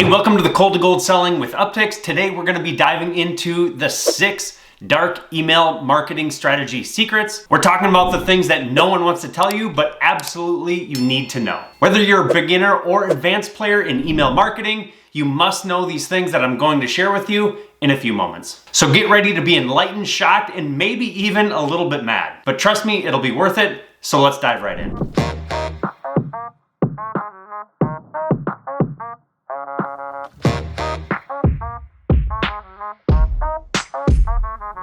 welcome to the Cold to Gold Selling with Upticks. Today we're going to be diving into the 6 dark email marketing strategy secrets. We're talking about the things that no one wants to tell you, but absolutely you need to know. Whether you're a beginner or advanced player in email marketing, you must know these things that I'm going to share with you in a few moments. So get ready to be enlightened, shocked, and maybe even a little bit mad. But trust me, it'll be worth it. So let's dive right in.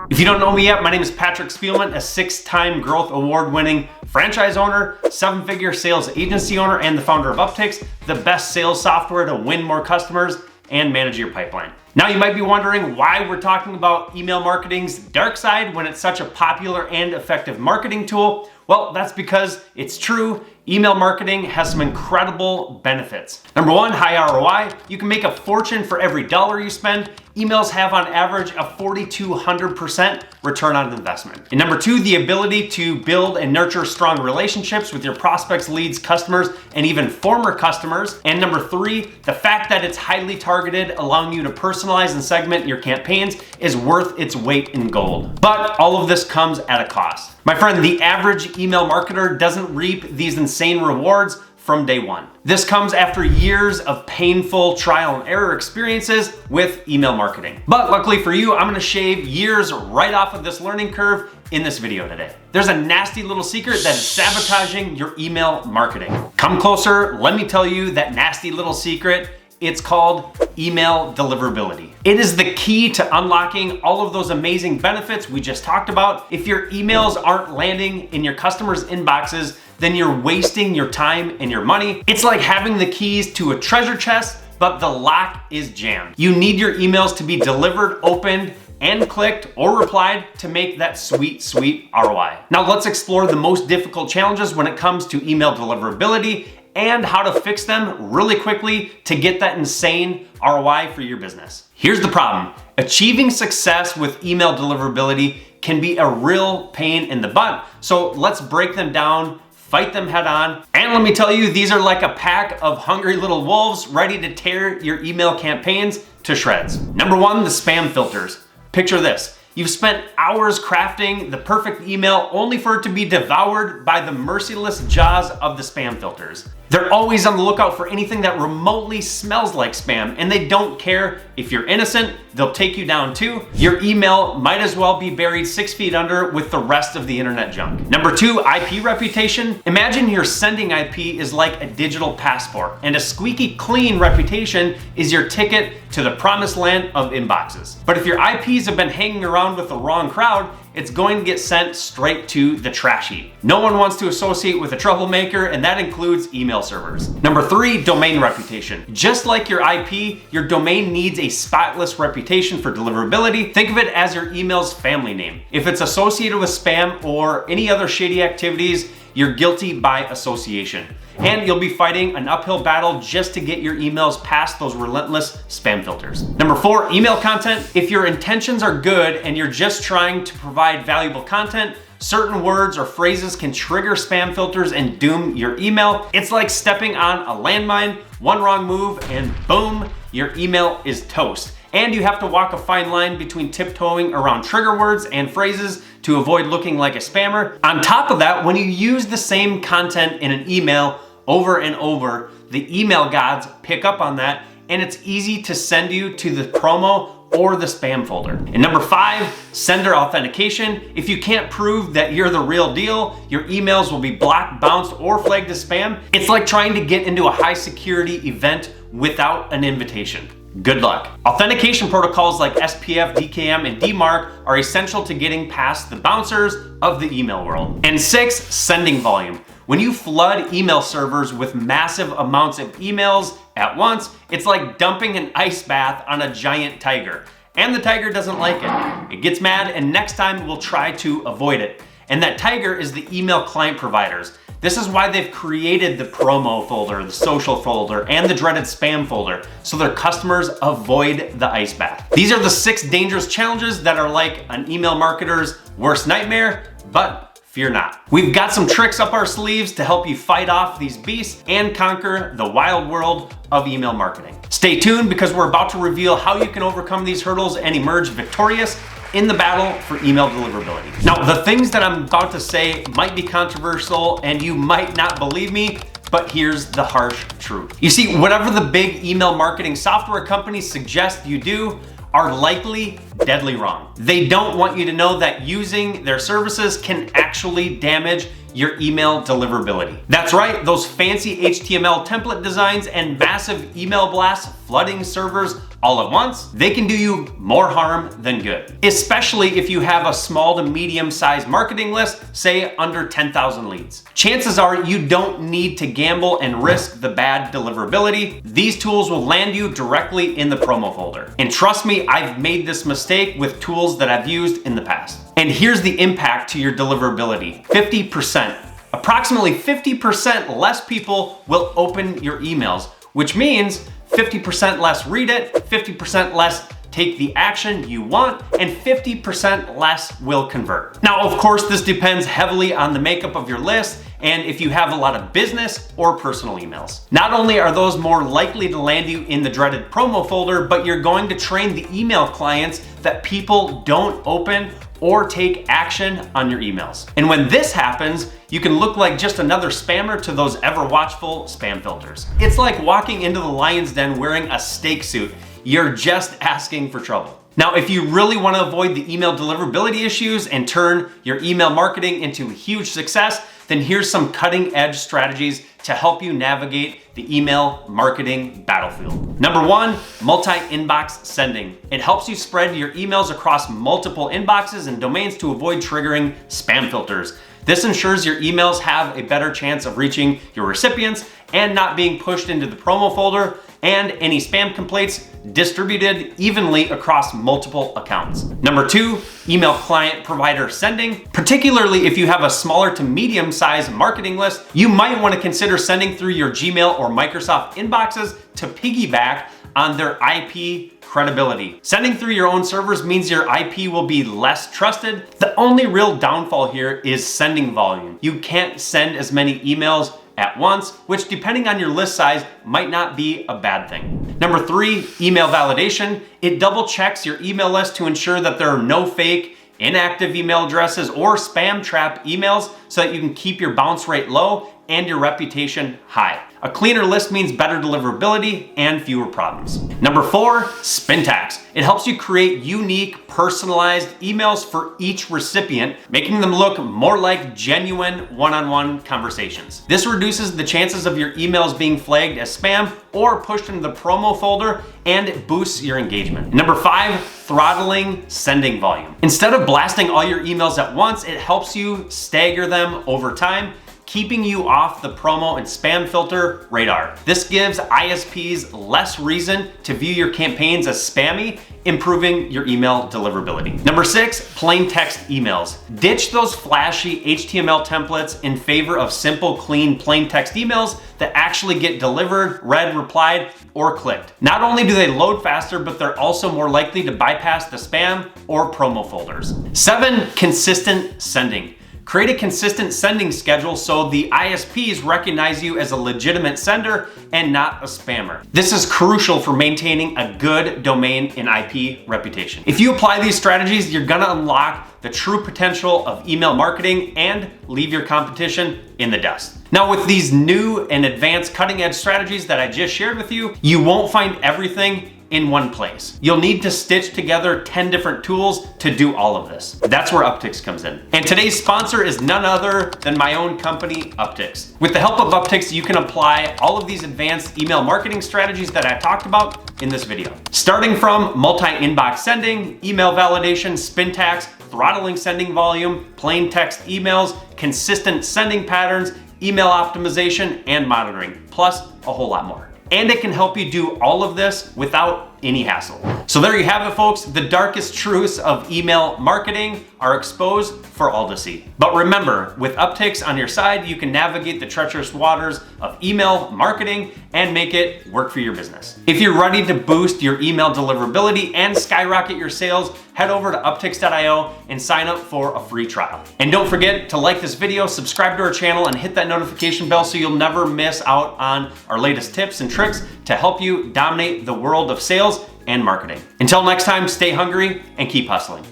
If you don't know me yet, my name is Patrick Spielman, a 6-time Growth Award-winning franchise owner, 7-figure sales agency owner, and the founder of Upticks, the best sales software to win more customers and manage your pipeline. Now you might be wondering why we're talking about email marketing's dark side when it's such a popular and effective marketing tool. Well, that's because it's true. Email marketing has some incredible benefits. Number 1, high ROI. You can make a fortune for every dollar you spend. Emails have on average a 4,200% return on investment. And number 2, the ability to build and nurture strong relationships with your prospects, leads, customers, and even former customers. And number 3, the fact that it's highly targeted, allowing you to personalize and segment your campaigns, is worth its weight in gold. But all of this comes at a cost. My friend, the average email marketer doesn't reap these insane rewards from day one. This comes after years of painful trial and error experiences with email marketing. But luckily for you, I'm gonna shave years right off of this learning curve in this video today. There's a nasty little secret that is sabotaging your email marketing. Come closer, let me tell you that nasty little secret. It's called email deliverability. It is the key to unlocking all of those amazing benefits we just talked about. If your emails aren't landing in your customers' inboxes, then you're wasting your time and your money. It's like having the keys to a treasure chest, but the lock is jammed. You need your emails to be delivered, opened, and clicked or replied to make that sweet, sweet ROI. Now let's explore the most difficult challenges when it comes to email deliverability and how to fix them really quickly to get that insane ROI for your business. Here's the problem. Achieving success with email deliverability can be a real pain in the butt. So let's break them down, fight them head on. And let me tell you, these are like a pack of hungry little wolves ready to tear your email campaigns to shreds. Number 1, the spam filters. Picture this. You've spent hours crafting the perfect email only for it to be devoured by the merciless jaws of the spam filters. They're always on the lookout for anything that remotely smells like spam, and they don't care if you're innocent, they'll take you down too. Your email might as well be buried 6 feet under with the rest of the internet junk. Number 2, IP reputation. Imagine your sending IP is like a digital passport, and a squeaky clean reputation is your ticket to the promised land of inboxes. But if your IPs have been hanging around with the wrong crowd, it's going to get sent straight to the trash heap. No one wants to associate with a troublemaker, and that includes email servers. Number 3, domain reputation. Just like your IP, your domain needs a spotless reputation for deliverability. Think of it as your email's family name. If it's associated with spam or any other shady activities, you're guilty by association. And you'll be fighting an uphill battle just to get your emails past those relentless spam filters. Number 4, email content. If your intentions are good and you're just trying to provide valuable content, certain words or phrases can trigger spam filters and doom your email. It's like stepping on a landmine, one wrong move, and boom, your email is toast. And you have to walk a fine line between tiptoeing around trigger words and phrases to avoid looking like a spammer. On top of that, when you use the same content in an email over and over, the email gods pick up on that, and it's easy to send you to the promo or the spam folder. And number 5, sender authentication. If you can't prove that you're the real deal, your emails will be blocked, bounced, or flagged as spam. It's like trying to get into a high security event without an invitation. Good luck. Authentication protocols like SPF, DKM, and DMARC are essential to getting past the bouncers of the email world. And 6, sending volume. When you flood email servers with massive amounts of emails at once, it's like dumping an ice bath on a giant tiger. And the tiger doesn't like it. It gets mad, and next time it will try to avoid it. And that tiger is the email client providers. This is why they've created the promo folder, the social folder, and the dreaded spam folder, so their customers avoid the ice bath. These are the 6 dangerous challenges that are like an email marketer's worst nightmare, but fear not. We've got some tricks up our sleeves to help you fight off these beasts and conquer the wild world of email marketing. Stay tuned because we're about to reveal how you can overcome these hurdles and emerge victorious in the battle for email deliverability. Now, the things that I'm about to say might be controversial and you might not believe me, but here's the harsh truth. You see, whatever the big email marketing software companies suggest you do are likely deadly wrong. They don't want you to know that using their services can actually damage your email deliverability. That's right, those fancy HTML template designs and massive email blasts flooding servers all at once, they can do you more harm than good. Especially if you have a small to medium sized marketing list, say under 10,000 leads. Chances are you don't need to gamble and risk the bad deliverability. These tools will land you directly in the promo folder. And trust me, I've made this mistake with tools that I've used in the past. And here's the impact to your deliverability: 50%. Approximately 50% less people will open your emails, which means 50% less read it, 50% less take the action you want, and 50% less will convert. Now, of course, this depends heavily on the makeup of your list and if you have a lot of business or personal emails. Not only are those more likely to land you in the dreaded promo folder, but you're going to train the email clients that people don't open or take action on your emails. And when this happens, you can look like just another spammer to those ever watchful spam filters. It's like walking into the lion's den wearing a steak suit. You're just asking for trouble. Now, if you really want to avoid the email deliverability issues and turn your email marketing into a huge success, then here's some cutting edge strategies to help you navigate the email marketing battlefield. Number one, multi-inbox sending. It helps you spread your emails across multiple inboxes and domains to avoid triggering spam filters. This ensures your emails have a better chance of reaching your recipients and not being pushed into the promo folder, and any spam complaints distributed evenly across multiple accounts. Number two, email client provider sending. Particularly if you have a smaller to medium sized marketing list, you might want to consider sending through your Gmail or Microsoft inboxes to piggyback on their IP credibility. Sending through your own servers means your IP will be less trusted. The only real downfall here is sending volume. You can't send as many emails at once, which depending on your list size might not be a bad thing. Number three, email validation. It double checks your email list to ensure that there are no fake, inactive email addresses or spam trap emails so that you can keep your bounce rate low and your reputation high. A cleaner list means better deliverability and fewer problems. Number four, syntax. It helps you create unique, personalized emails for each recipient, making them look more like genuine one-on-one conversations. This reduces the chances of your emails being flagged as spam or pushed into the promo folder, and it boosts your engagement. Number five, throttling sending volume. Instead of blasting all your emails at once, it helps you stagger them over time, keeping you off the promo and spam filter radar. This gives ISPs less reason to view your campaigns as spammy, improving your email deliverability. Number six, plain text emails. Ditch those flashy HTML templates in favor of simple, clean, plain text emails that actually get delivered, read, replied, or clicked. Not only do they load faster, but they're also more likely to bypass the spam or promo folders. Seven, consistent sending. Create a consistent sending schedule so the ISPs recognize you as a legitimate sender and not a spammer. This is crucial for maintaining a good domain and IP reputation. If you apply these strategies, you're gonna unlock the true potential of email marketing and leave your competition in the dust. Now, with these new and advanced cutting edge strategies that I just shared with you, you won't find everything in one place. You'll need to stitch together 10 different tools to do all of this. That's where Upticks comes in. And today's sponsor is none other than my own company, Upticks. With the help of Upticks, you can apply all of these advanced email marketing strategies that I talked about in this video. Starting from multi-inbox sending, email validation, syntax, throttling sending volume, plain text emails, consistent sending patterns, email optimization, and monitoring, plus a whole lot more. And it can help you do all of this without any hassle. So there you have it, folks. The darkest truths of email marketing are exposed for all to see. But remember, with Upticks on your side, you can navigate the treacherous waters of email marketing and make it work for your business. If you're ready to boost your email deliverability and skyrocket your sales, head over to upticks.io and sign up for a free trial. And don't forget to like this video, subscribe to our channel, and hit that notification bell so you'll never miss out on our latest tips and tricks to help you dominate the world of sales and marketing. Until next time, stay hungry and keep hustling.